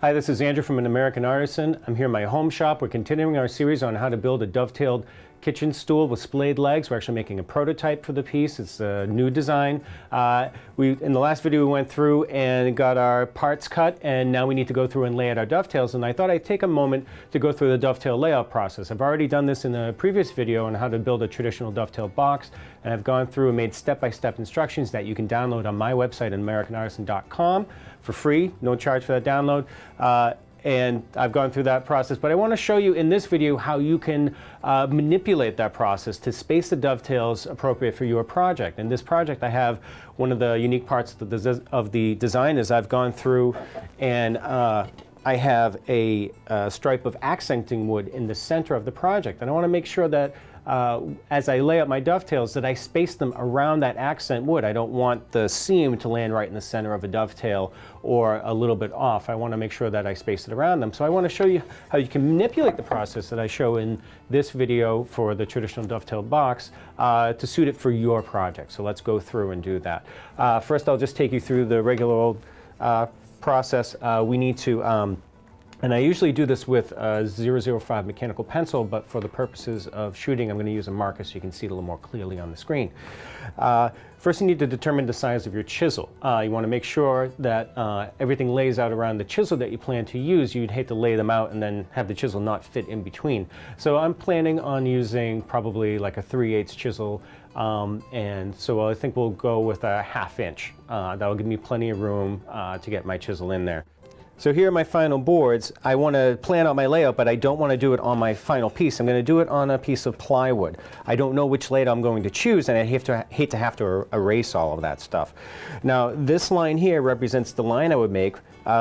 Hi, this is Andrew from An American Artisan. I'm here in my home shop. We're continuing our series on how to build a dovetailed kitchen stool with splayed legs. We're actually making a prototype for the piece. It's a new design. In the last video we went through and got our parts cut, and now we need to go through and lay out our dovetails, and I thought I'd take a moment to go through the dovetail layout process. I've already done this in a previous video on how to build a traditional dovetail box, and I've gone through and made step-by-step instructions that you can download on my website, AmericanArtisan.com, for free, no charge for that download. And I've gone through that process, but I want to show you in this video how you can manipulate that process to space the dovetails appropriate for your project. In this project, I have one of the unique parts of the design is I've gone through and I have a stripe of accenting wood in the center of the project, and I want to make sure that as I lay out my dovetails that I space them around that accent wood. I don't want the seam to land right in the center of a dovetail or a little bit off. I want to make sure that I space it around them. So I want to show you how you can manipulate the process that I show in this video for the traditional dovetail box to suit it for your project. So let's go through and do that. First, I'll just take you through the regular old process. We need to and I usually do this with a 005 mechanical pencil, but for the purposes of shooting, I'm going to use a marker so you can see it a little more clearly on the screen. First, you need to determine the size of your chisel. You want to make sure that everything lays out around the chisel that you plan to use. You'd hate to lay them out and then have the chisel not fit in between. So I'm planning on using probably like a 3/8 chisel, and so I think we'll go with a 1/2 inch. That'll give me plenty of room to get my chisel in there. So here are my final boards. I want to plan out my layout, but I don't want to do it on my final piece. I'm going to do it on a piece of plywood. I don't know which layout I'm going to choose, and I hate to have to erase all of that stuff. Now, this line here represents the line I would make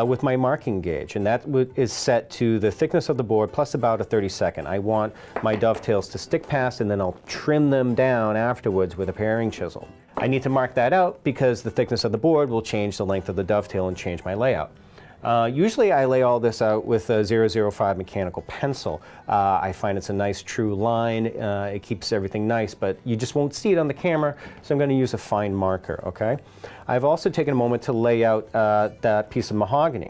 with my marking gauge, and that is set to the thickness of the board plus about a 32nd. I want my dovetails to stick past, and then I'll trim them down afterwards with a paring chisel. I need to mark that out because the thickness of the board will change the length of the dovetail and change my layout. Usually I lay all this out with a 005 mechanical pencil. I find it's a nice true line. It keeps everything nice, but you just won't see it on the camera, so I'm going to use a fine marker, okay? I've also taken a moment to lay out that piece of mahogany.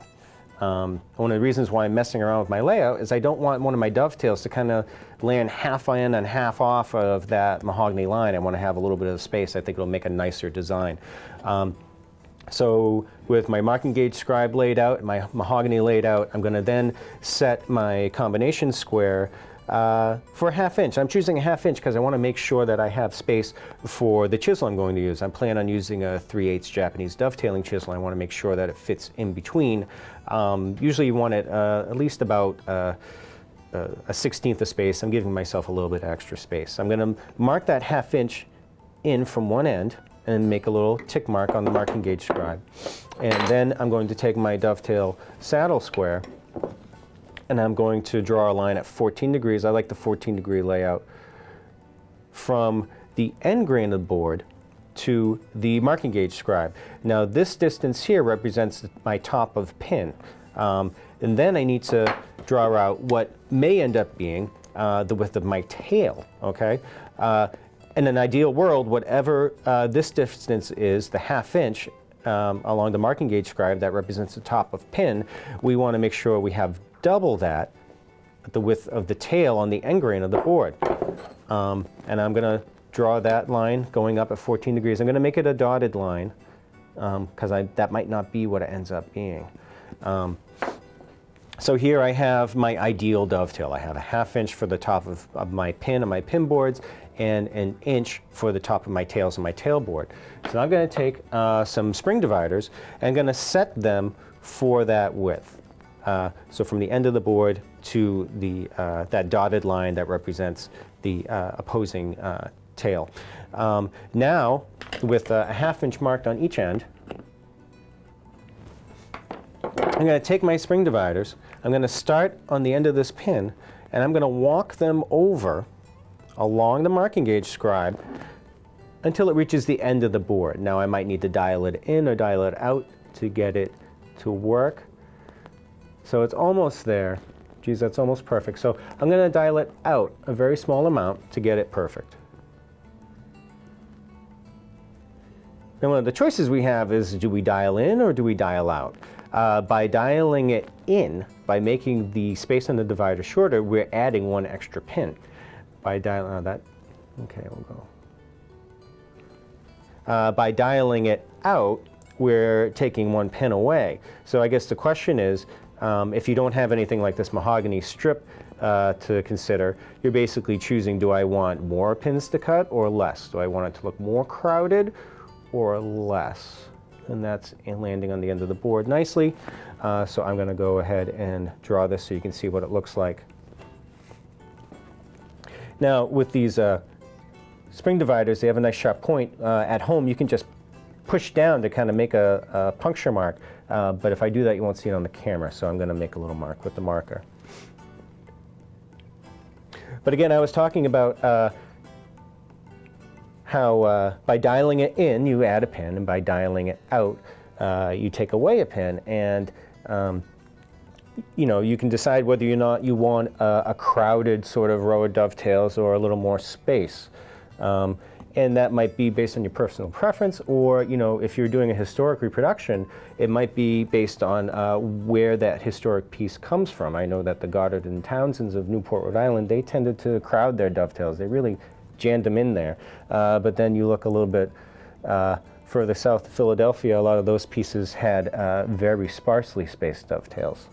One of the reasons why I'm messing around with my layout is I don't want one of my dovetails to kind of land half in and half off of that mahogany line. I want to have a little bit of space. I think it'll make a nicer design. So with my marking gauge scribe laid out and my mahogany laid out, I'm going to then set my combination square for a 1/2 inch. I'm choosing a 1/2 inch because I want to make sure that I have space for the chisel I'm going to use. I plan on using a 3/8 Japanese dovetailing chisel. I want to make sure that it fits in between. Usually you want it at least about a 1/16 of space. I'm giving myself a little bit extra space. I'm going to mark that 1/2 inch in from one end and make a little tick mark on the marking gauge scribe. And then I'm going to take my dovetail saddle square and I'm going to draw a line at 14 degrees. I like the 14-degree layout from the end grain of the board to the marking gauge scribe. Now this distance here represents my top of pin. And then I need to draw out what may end up being the width of my tail, okay? In an ideal world, whatever this distance is, the 1/2 inch along the marking gauge scribe that represents the top of pin, we want to make sure we have double that at the width of the tail on the end grain of the board. And I'm going to draw that line going up at 14 degrees. I'm going to make it a dotted line because that might not be what it ends up being. So here I have my ideal dovetail. I have a 1/2 inch for the top of my pin and my pin boards, and an inch for the top of my tails and my tail board. So I'm going to take some spring dividers and I'm going to set them for that width. So from the end of the board to the that dotted line that represents the opposing tail. Now, with a 1/2 inch marked on each end, I'm going to take my spring dividers, I'm going to start on the end of this pin, and I'm going to walk them over along the marking gauge scribe until it reaches the end of the board. Now I might need to dial it in or dial it out to get it to work. So it's almost there. Geez, that's almost perfect. So I'm going to dial it out a very small amount to get it perfect. Now one of the choices we have is, do we dial in or do we dial out? By dialing it in, by making the space on the divider shorter, we're adding one extra pin. By dialing that, okay, we'll go. By dialing it out, we're taking one pin away. So I guess the question is, if you don't have anything like this mahogany strip to consider, you're basically choosing, do I want more pins to cut or less? Do I want it to look more crowded or less? And that's landing on the end of the board nicely. So I'm going to go ahead and draw this so you can see what it looks like. Now with these spring dividers, they have a nice sharp point. At home you can just push down to kind of make a puncture mark, but if I do that you won't see it on the camera, so I'm going to make a little mark with the marker. But again, I was talking about how by dialing it in you add a pin, and by dialing it out you take away a pin, and you know, you can decide whether or not you want a crowded sort of row of dovetails or a little more space. And that might be based on your personal preference, or you know, if you're doing a historic reproduction, it might be based on where that historic piece comes from. I know that the Goddard and Townsends of Newport, Rhode Island, they tended to crowd their dovetails. They really jammed them in there. But then you look a little bit further south of Philadelphia, a lot of those pieces had very sparsely spaced dovetails.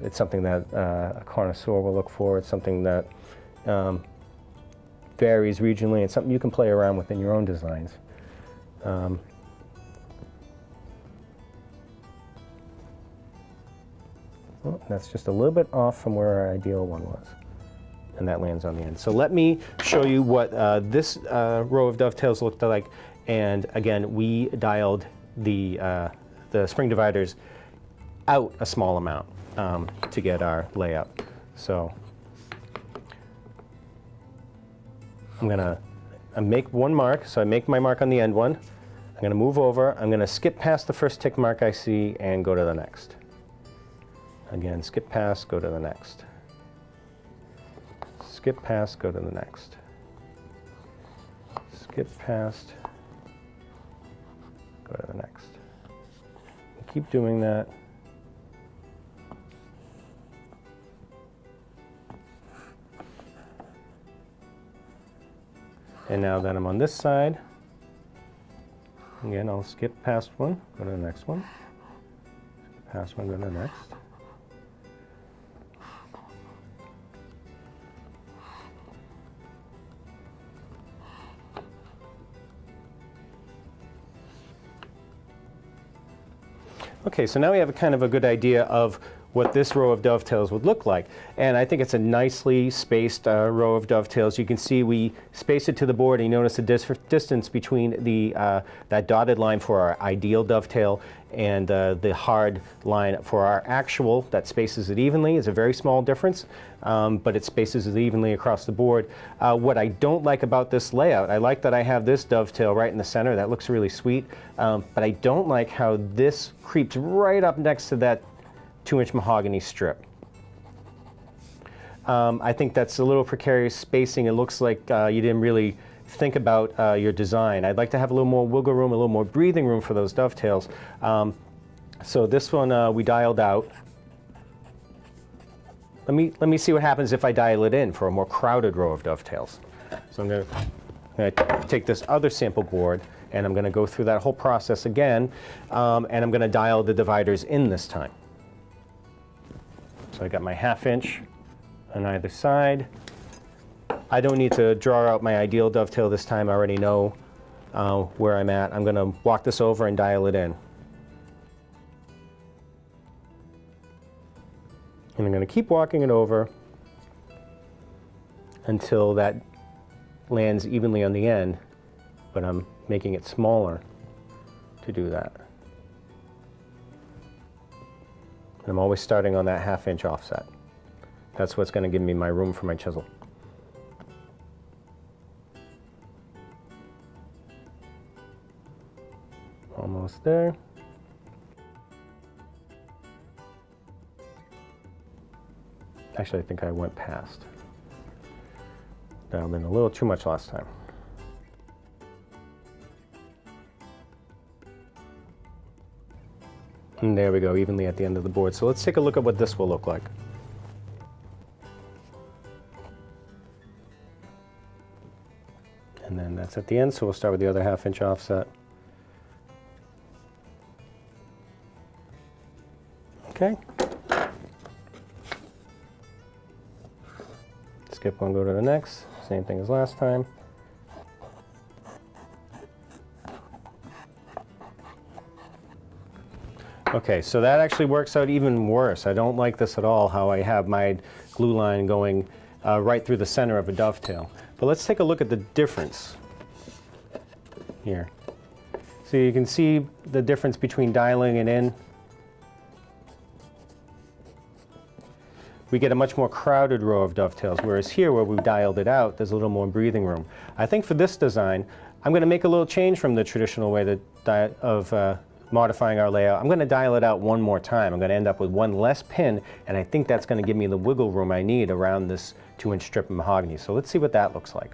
It's something that a connoisseur will look for. It's something that varies regionally, and something you can play around with in your own designs. Oh, that's just a little bit off from where our ideal one was, and that lands on the end. So let me show you what this row of dovetails looked like. And again, we dialed the spring dividers out a small amount to get our layout. So I'm gonna make one mark, so I make my mark on the end one. I'm gonna move over, I'm gonna skip past the first tick mark I see and go to the next. Again, skip past, go to the next. Skip past, go to the next. Skip past, go to the next. Keep doing that. And now that I'm on this side, again, I'll skip past one, go to the next one. Skip past one, go to the next. Okay, so now we have a kind of a good idea of what this row of dovetails would look like. And I think it's a nicely spaced row of dovetails. You can see we spaced it to the board, and you notice the distance between the that dotted line for our ideal dovetail and the hard line for our actual that spaces it evenly. Is a very small difference, but it spaces it evenly across the board. What I don't like about this layout, I like that I have this dovetail right in the center. That looks really sweet, but I don't like how this creeps right up next to that 2-inch mahogany strip. I think that's a little precarious spacing. It looks like you didn't really think about your design. I'd like to have a little more wiggle room, a little more breathing room for those dovetails. So this one we dialed out. Let me see what happens if I dial it in for a more crowded row of dovetails. So I'm going to take this other sample board, and I'm going to go through that whole process again, and I'm going to dial the dividers in this time. So I got my 1/2 inch on either side. I don't need to draw out my ideal dovetail this time. I already know where I'm at. I'm going to walk this over and dial it in. And I'm going to keep walking it over until that lands evenly on the end, but I'm making it smaller to do that. And I'm always starting on that 1/2 inch offset. That's what's going to give me my room for my chisel. Almost there. Actually, I think I went past. Dialed in a little too much last time. And there we go, evenly at the end of the board. So let's take a look at what this will look like. And then that's at the end, so we'll start with the other 1/2 inch offset. Okay. Skip one, go to the next. Same thing as last time. Okay, so that actually works out even worse. I don't like this at all, how I have my glue line going right through the center of a dovetail. But let's take a look at the difference here. So you can see the difference between dialing it in. We get a much more crowded row of dovetails, whereas here where we dialed it out, there's a little more breathing room. I think for this design, I'm going to make a little change from the traditional way of modifying our layout. I'm going to dial it out one more time. I'm going to end up with one less pin, and I think that's going to give me the wiggle room I need around this 2-inch strip of mahogany. So let's see what that looks like.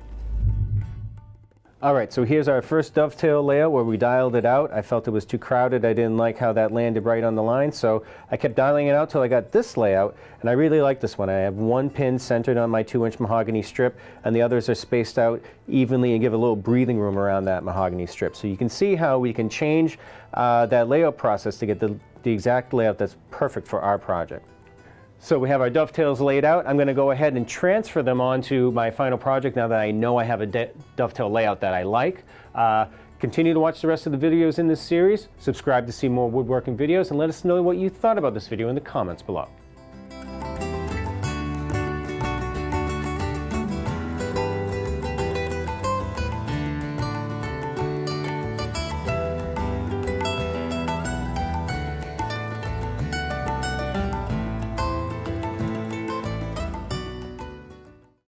All right, so here's our first dovetail layout where we dialed it out. I felt it was too crowded. I didn't like how that landed right on the line, so I kept dialing it out till I got this layout, and I really like this one. I have one pin centered on my 2-inch mahogany strip, and the others are spaced out evenly and give a little breathing room around that mahogany strip. So you can see how we can change that layout process to get the exact layout that's perfect for our project. So we have our dovetails laid out. I'm going to go ahead and transfer them onto my final project now that I know I have a dovetail layout that I like. Continue to watch the rest of the videos in this series. Subscribe to see more woodworking videos, and let us know what you thought about this video in the comments below.